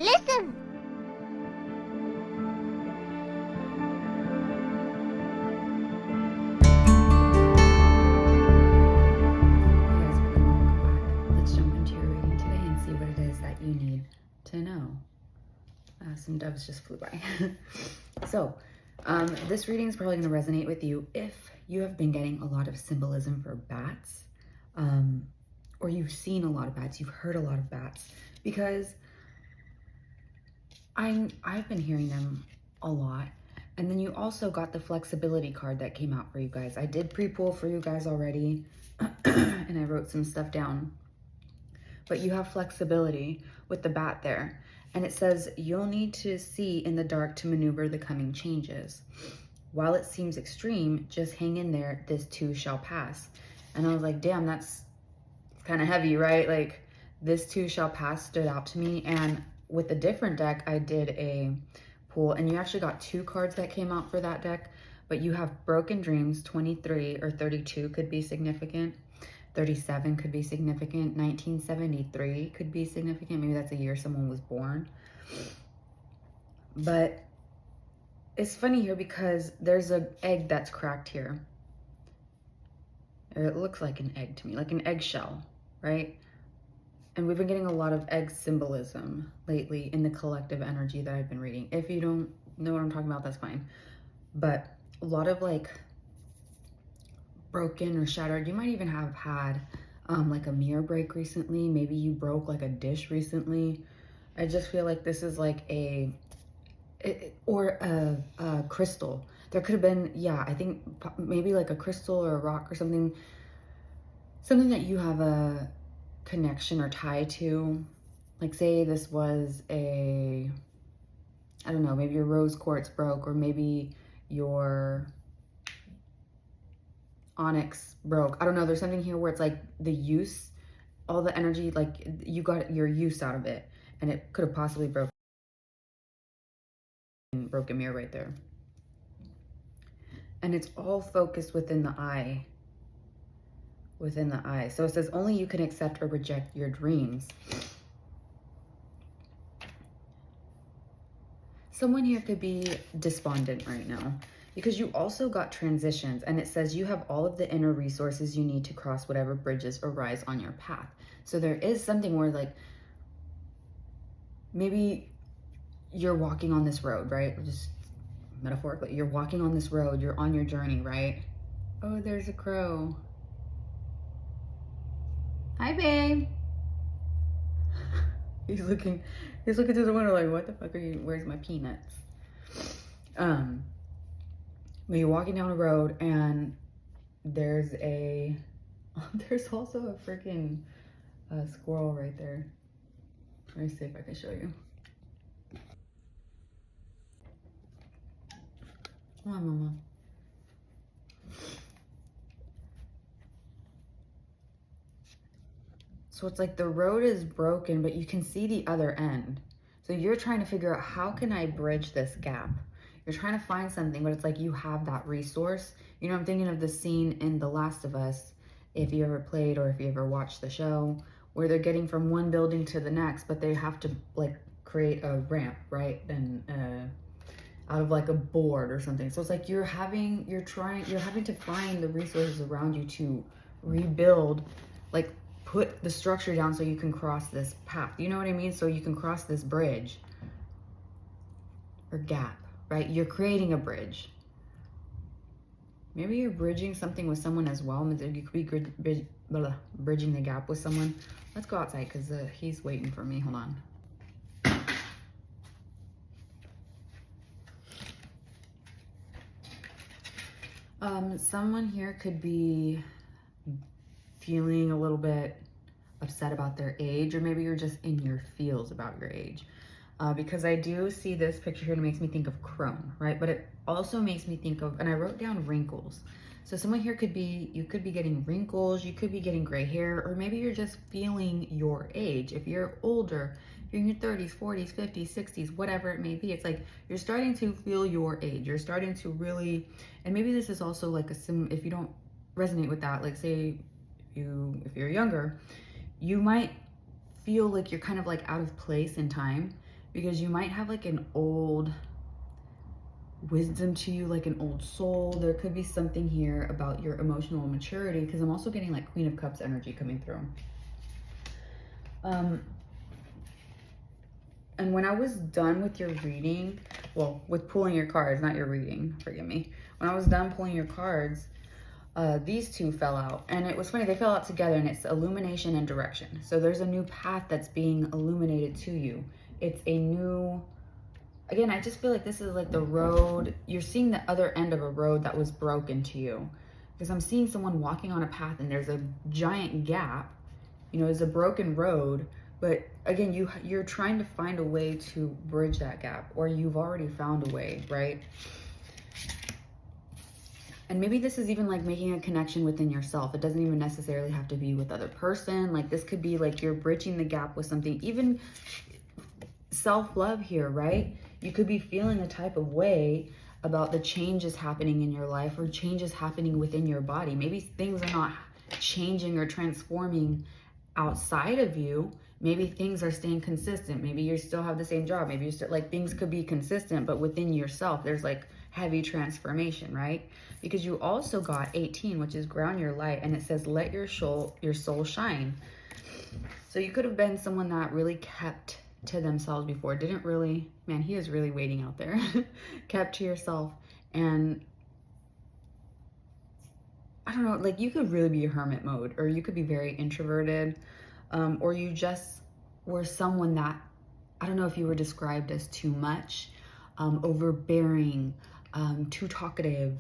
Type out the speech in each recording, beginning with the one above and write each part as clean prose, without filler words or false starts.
Listen! Let's jump into your reading today and see what it is that you need to know. Some doves just flew by. So, this reading is probably going to resonate with you if you have been getting a lot of symbolism for bats, or you've seen a lot of bats, you've heard a lot of bats, because I've been hearing them a lot. And then you also got the flexibility card that came out for you guys. I did pre-pull for you guys already, and I wrote some stuff down. But you have flexibility with the bat there. And it says, you'll need to see in the dark to maneuver the coming changes. While it seems extreme, just hang in there, this too shall pass. And I was like, damn, that's kind of heavy, right? Like, this too shall pass stood out to me. And with a different deck, I did a pull, and you actually got 2 cards that came out for that deck. But you have Broken Dreams, 23 or 32 could be significant. 37 could be significant. 1973 could be significant. Maybe that's a year someone was born. But it's funny here because there's an egg that's cracked here. Or it looks like an egg to me, like an eggshell, right? And we've been getting a lot of egg symbolism lately in the collective energy that I've been reading. If you don't know what I'm talking about, that's fine. But a lot of like broken or shattered. You might even have had like a mirror break recently. Maybe you broke like a dish recently. I just feel like this is like a crystal. There could have been, yeah, I think maybe like a crystal or a rock or something that you have a connection or tie to. Like say this was I don't know, maybe your rose quartz broke, or maybe your onyx broke. I don't know, there's something here where it's like the use, all the energy, like you got your use out of it, and it could have possibly broken a mirror right there. And it's all focused within the eye. Within the eye. So it says only you can accept or reject your dreams. Someone here could be despondent right now because you also got transitions, and it says you have all of the inner resources you need to cross whatever bridges arise on your path. So there is something where like maybe you're walking on this road, right? Just metaphorically, you're walking on this road, you're on your journey, right? Oh, there's a crow. Hi, babe. He's looking through the window like, what the fuck are you, where's my peanuts? But you're walking down a road and there's also a freaking squirrel right there. Let me see if I can show you. Come on, mama. So it's like the road is broken, but you can see the other end. So you're trying to figure out, how can I bridge this gap? You're trying to find something, but it's like you have that resource. You know, I'm thinking of the scene in The Last of Us, if you ever played or if you ever watched the show, where they're getting from one building to the next, but they have to like create a ramp, right? And out of like a board or something. So it's like you're having to find the resources around you to rebuild, like put the structure down so you can cross this path. You know what I mean? So you can cross this bridge or gap, right? You're creating a bridge. Maybe you're bridging something with someone as well. You could be bridging the gap with someone. Let's go outside because he's waiting for me. Hold on. Someone here could be feeling a little bit upset about their age, or maybe you're just in your feels about your age. Because I do see this picture here and it makes me think of crone, right? But it also makes me think of, and I wrote down wrinkles. So someone here you could be getting wrinkles, you could be getting gray hair, or maybe you're just feeling your age. If you're older, you're in your 30s, 40s, 50s, 60s, whatever it may be. It's like you're starting to feel your age. You're starting to really, and maybe this is also like if you don't resonate with that, like say if you're younger, you might feel like you're kind of like out of place in time because you might have like an old wisdom to you, like an old soul. There could be something here about your emotional maturity, because I'm also getting like Queen of Cups energy coming through. And when I was done with your reading, well, with pulling your cards, not your reading, forgive me. When I was done pulling your cards, these two fell out. And it was funny, they fell out together, and it's illumination and direction. So there's a new path that's being illuminated to you. It's a new, again, I just feel like this is like the road. You're seeing the other end of a road that was broken to you. Because I'm seeing someone walking on a path and there's a giant gap. You know, there's a broken road. But again, you're trying to find a way to bridge that gap, or you've already found a way, right? And maybe this is even like making a connection within yourself. It doesn't even necessarily have to be with other person. Like this could be like you're bridging the gap with something, even self-love here, right? You could be feeling a type of way about the changes happening in your life, or changes happening within your body. Maybe things are not changing or transforming outside of you. Maybe things are staying consistent. Maybe you still have the same job. Maybe you still, like, things could be consistent, but within yourself, there's like heavy transformation, right? Because you also got 18, which is ground your light, and it says, let your soul shine. So you could have been someone that really kept to themselves before, didn't really, man, he is really waiting out there, kept to yourself. And I don't know, like you could really be a hermit mode, or you could be very introverted. Or you just were someone that, I don't know if you were described as too much, overbearing, too talkative,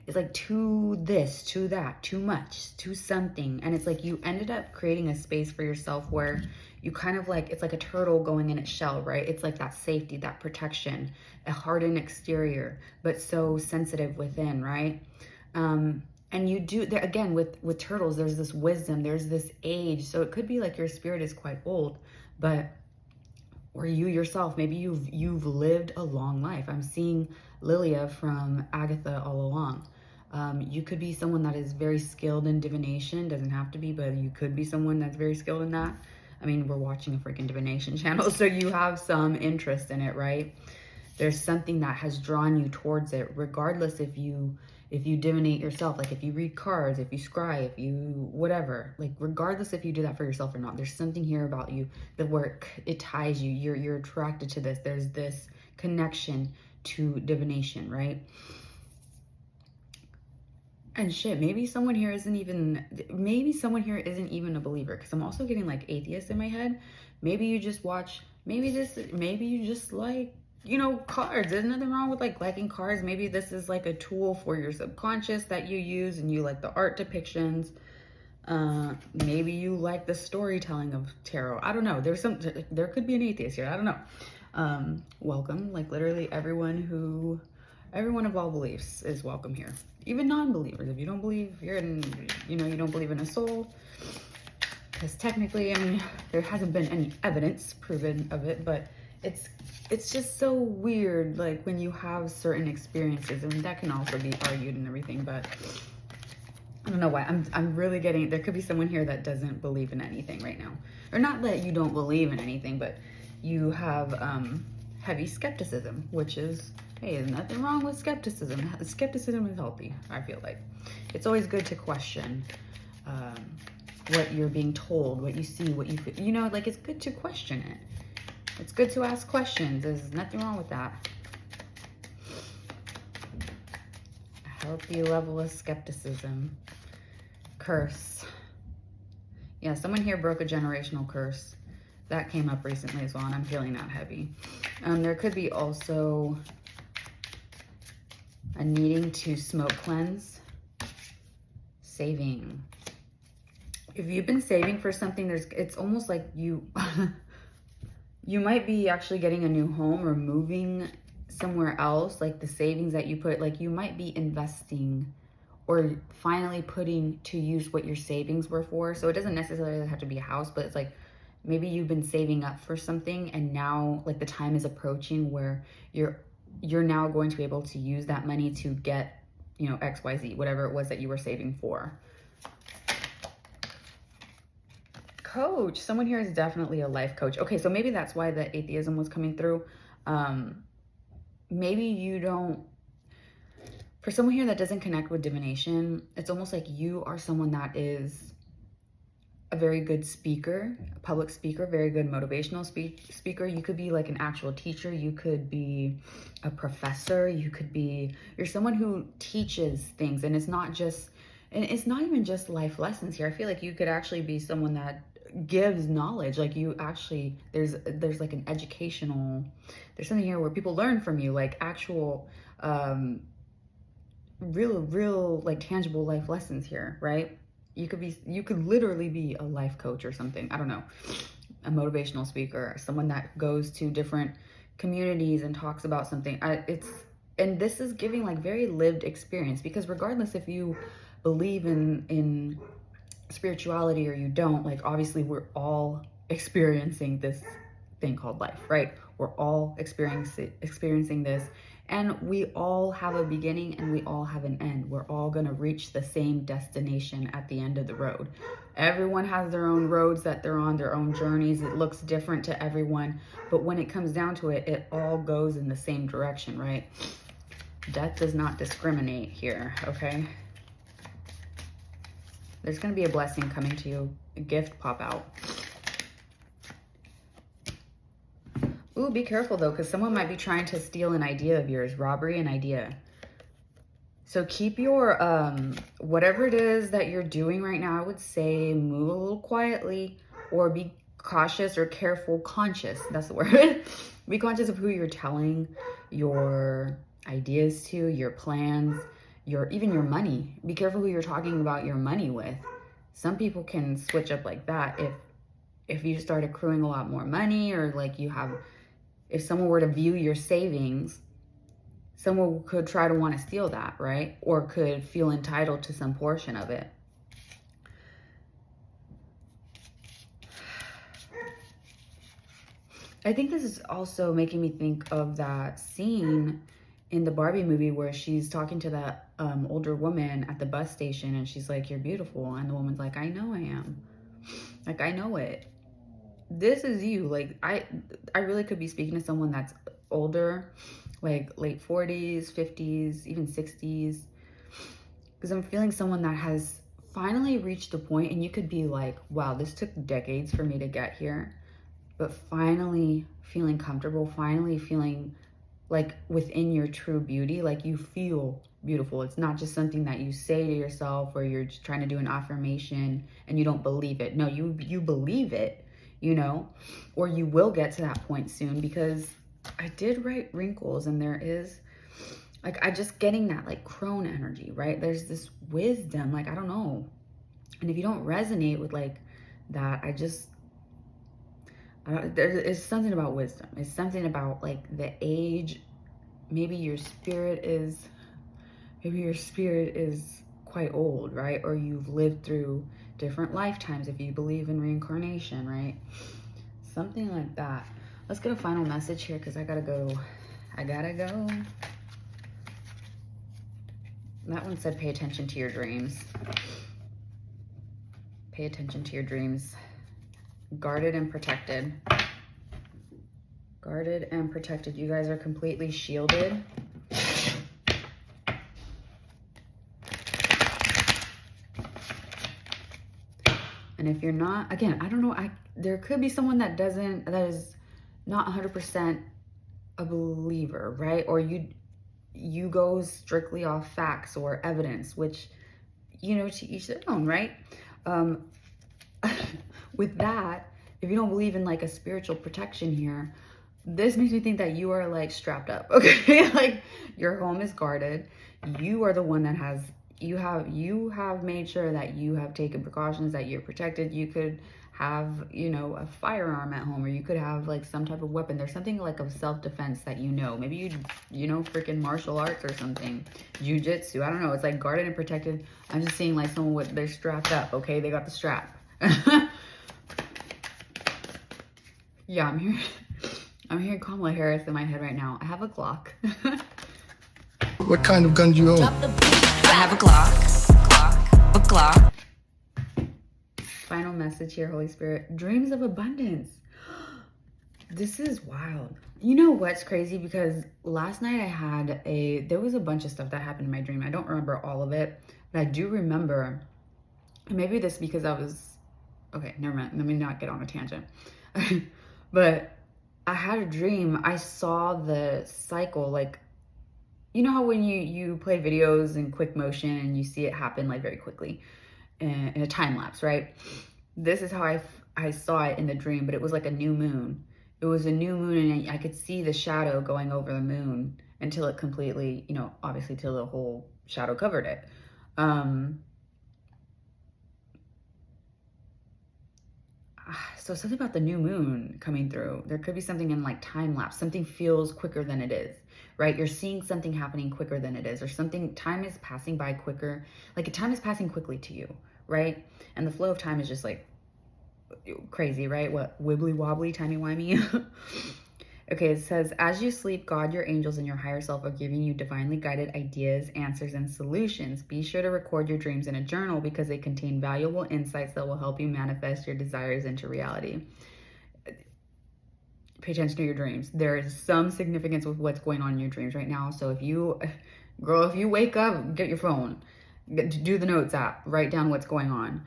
it's like too this, too that, too much, too something. And it's like you ended up creating a space for yourself where you kind of like, it's like a turtle going in its shell, right? It's like that safety, that protection, a hardened exterior, but so sensitive within, right? And you do, there again, with turtles, there's this wisdom, there's this age. So it could be like your spirit is quite old, but, or you yourself, maybe you've lived a long life. I'm seeing Lilia from Agatha all along. You could be someone that is very skilled in divination. Doesn't have to be, but you could be someone that's very skilled in that. I mean, we're watching a freaking divination channel, so you have some interest in it, right? There's something that has drawn you towards it, regardless if you divinate yourself, like if you read cards, if you scry, if you whatever, like regardless if you do that for yourself or not, there's something here about you that work, it ties you, you're attracted to this. There's this connection to divination, right? And shit, maybe someone here isn't even a believer, because I'm also getting like atheist in my head. Maybe you just watch, maybe you just like, you know, cards. There's nothing wrong with like liking cards. Maybe this is like a tool for your subconscious that you use, and you like the art depictions. Maybe you like the storytelling of tarot. I don't know. There could be an atheist here. I don't know. Welcome. Like literally everyone of all beliefs is welcome here. Even non-believers. If you don't believe you don't believe in a soul, because technically, I mean, there hasn't been any evidence proven of it, but it's just so weird, like when you have certain experiences, and that can also be argued and everything, but I don't know why. I'm really getting, there could be someone here that doesn't believe in anything right now. Or not that you don't believe in anything, but you have heavy skepticism, which is, hey, there's nothing wrong with skepticism. Skepticism is healthy, I feel like. It's always good to question what you're being told, what you see, what you feel. You know, like it's good to question it. It's good to ask questions. There's nothing wrong with that. A healthy level of skepticism. Curse. Yeah, someone here broke a generational curse. That came up recently as well, and I'm feeling that heavy. There could be also a needing to smoke cleanse. Saving. If you've been saving for something, it's almost like you you might be actually getting a new home or moving somewhere else. Like the savings that you put, like you might be investing or finally putting to use what your savings were for. So it doesn't necessarily have to be a house, but it's like maybe you've been saving up for something, and now like the time is approaching where you're now going to be able to use that money to get, you know, XYZ, whatever it was that you were saving for. coach. Someone here is definitely a life coach. Okay, so maybe that's why the atheism was coming through. Maybe you don't, for someone here that doesn't connect with divination, it's almost like you are someone that is a very good speaker, a public speaker, very good motivational speaker. You could be like an actual teacher. You could be a professor. You're someone who teaches things, and it's not even just life lessons here. I feel like you could actually be someone that gives knowledge. Like you actually, there's like an educational, there's something here where people learn from you, like actual, real like tangible life lessons here, right? You could literally be a life coach or something. I don't know, a motivational speaker, someone that goes to different communities and talks about something. And this is giving like very lived experience, because regardless if you believe in spirituality or you don't, like obviously we're all experiencing this thing called life, right? We're all experiencing this, and we all have a beginning and we all have an end. We're all going to reach the same destination at the end of the road. Everyone has their own roads that they're on, their own journeys. It looks different to everyone, but when it comes down to it, it all goes in the same direction, right? Death does not discriminate here, okay? There's going to be a blessing coming to you, a gift pop out. Ooh, be careful though, because someone might be trying to steal an idea of yours. Robbery, an idea. So keep your, whatever it is that you're doing right now, I would say move a little quietly, or be cautious or careful, conscious. That's the word. Be conscious of who you're telling your ideas to, your plans, even your money. Be careful who you're talking about your money with. Some people can switch up like that if you start accruing a lot more money, or like if someone were to view your savings, someone could try to want to steal that, right? Or could feel entitled to some portion of it. I think this is also making me think of that scene in the Barbie movie where she's talking to that older woman at the bus station, and she's like, "You're beautiful." And the woman's like, "I know I am. Like, I know it. This is you." Like, I really could be speaking to someone that's older, like late 40s, 50s, even 60s. Because I'm feeling someone that has finally reached a point, and you could be like, wow, this took decades for me to get here. But finally feeling comfortable, finally feeling like within your true beauty, like you feel beautiful. It's not just something that you say to yourself, or you're just trying to do an affirmation and you don't believe it. No, you believe it, you know, or you will get to that point soon, because I did write wrinkles, and there is like, I just getting that like crone energy, right? There's this wisdom, like, I don't know. And if you don't resonate with like that, there's something about wisdom. It's something about like the age. Maybe your spirit is quite old, right? Or you've lived through different lifetimes if you believe in reincarnation, right? Something like that. Let's get a final message here, because I gotta go. That one said, pay attention to your dreams. Pay attention to your dreams. Guarded and protected. Guarded and protected. You guys are completely shielded. And if you're not, again, I don't know, there could be someone that is not 100% a believer, right? Or you go strictly off facts or evidence, which, you know, to each their own, right? With that, if you don't believe in like a spiritual protection here, this makes me think that you are like strapped up, okay? Like your home is guarded. You are the one that you have made sure that you have taken precautions, that you're protected. You could have, you know, a firearm at home, or you could have like some type of weapon. There's something like of self-defense that you know. Maybe you know, freaking martial arts or something. Jiu-jitsu, I don't know. It's like guarded and protected. I'm just seeing like someone they're strapped up, okay? They got the strap. Yeah, I'm hearing Kamala Harris in my head right now. I have a Glock. What kind of gun do you own? I have a Glock. Final final message here, Holy Spirit. Dreams of abundance. This is wild. You know what's crazy? Because last night there was a bunch of stuff that happened in my dream. I don't remember all of it, but I do remember, maybe this because okay, never mind. Let me not get on a tangent. But I had a dream. I saw the cycle, like, you know how when you play videos in quick motion and you see it happen like very quickly in a time lapse, right? This is how I saw it in the dream, but it was like a new moon. It was a new moon, and I could see the shadow going over the moon until it completely, you know, obviously till the whole shadow covered it. So something about the new moon coming through. There could be something in like time lapse. Something feels quicker than it is, right? You're seeing something happening quicker than it is, or something, time is passing by quicker. Like time is passing quickly to you, right? And the flow of time is just like crazy, right? What, wibbly wobbly, timey wimey. Okay, it says, as you sleep, God, your angels, and your higher self are giving you divinely guided ideas, answers, and solutions. Be sure to record your dreams in a journal because they contain valuable insights that will help you manifest your desires into reality. Pay attention to your dreams. There is some significance with what's going on in your dreams right now. So if you wake up, get your phone, do the notes app, write down what's going on.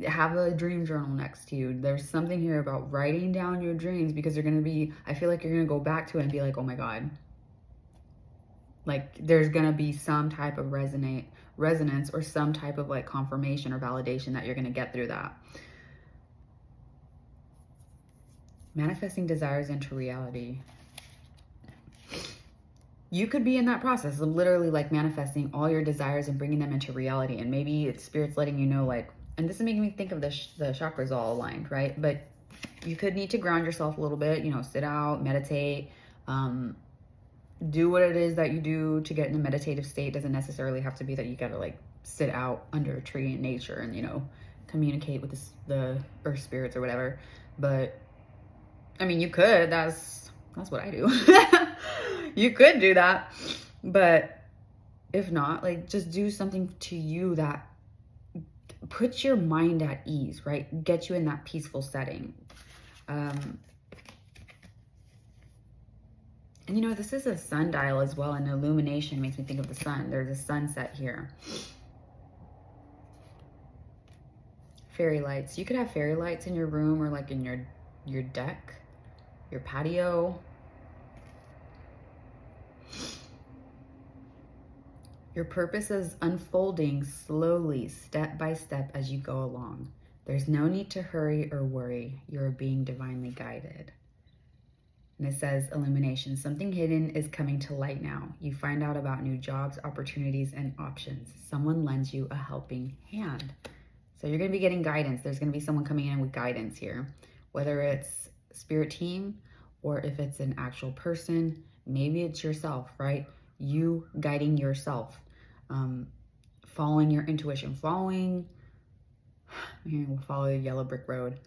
Have a dream journal next to you. There's something here about writing down your dreams because they're going to be, I feel like you're going to go back to it and be like, oh my God. Like there's going to be some type of resonance or some type of like confirmation or validation that you're going to get through that. Manifesting desires into reality. You could be in that process of literally like manifesting all your desires and bringing them into reality. And maybe it's spirit's letting you know, like, and this is making me think of the chakras all aligned, right? But you could need to ground yourself a little bit, you know, sit out, meditate, do what it is that you do to get in a meditative state. Doesn't necessarily have to be that you gotta like sit out under a tree in nature and, you know, communicate with the earth spirits or whatever. But I mean, you could, that's what I do. You could do that, but if not, like just do something to you that puts your mind at ease, right? Get you in that peaceful setting. And you know, this is a sundial as well, and illumination makes me think of the sun. There's a sunset here. Fairy lights. You could have fairy lights in your room or like in your deck, your patio. Your purpose is unfolding slowly, step by step as you go along. There's no need to hurry or worry. You're being divinely guided. And it says illumination. Something hidden is coming to light now. You find out about new jobs, opportunities, and options. Someone lends you a helping hand. So you're going to be getting guidance. There's going to be someone coming in with guidance here. Whether it's spirit team or if it's an actual person, maybe it's yourself, right? You guiding yourself, following your intuition, follow the yellow brick road.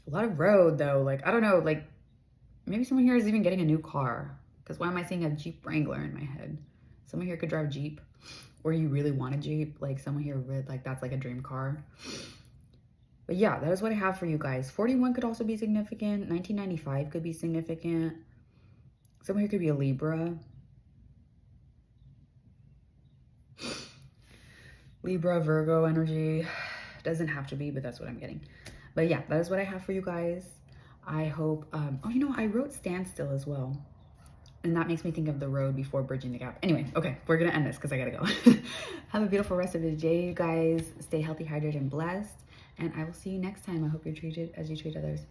A lot of road though, like, I don't know, like maybe someone here is even getting a new car, because why am I seeing a Jeep Wrangler in my head? Someone here could drive Jeep, or you really want a Jeep, like someone here would, like that's like a dream car. But yeah, that is what I have for you guys. 41 could also be significant. 1995 could be significant. Someone here could be a Libra. Libra, Virgo energy. Doesn't have to be, but that's what I'm getting. But yeah, that is what I have for you guys. I hope, oh, you know, I wrote standstill as well. And that makes me think of the road before bridging the gap. Anyway, okay, we're gonna end this because I gotta go. Have a beautiful rest of the day, you guys. Stay healthy, hydrated, and blessed. And I will see you next time. I hope you're treated as you treat others.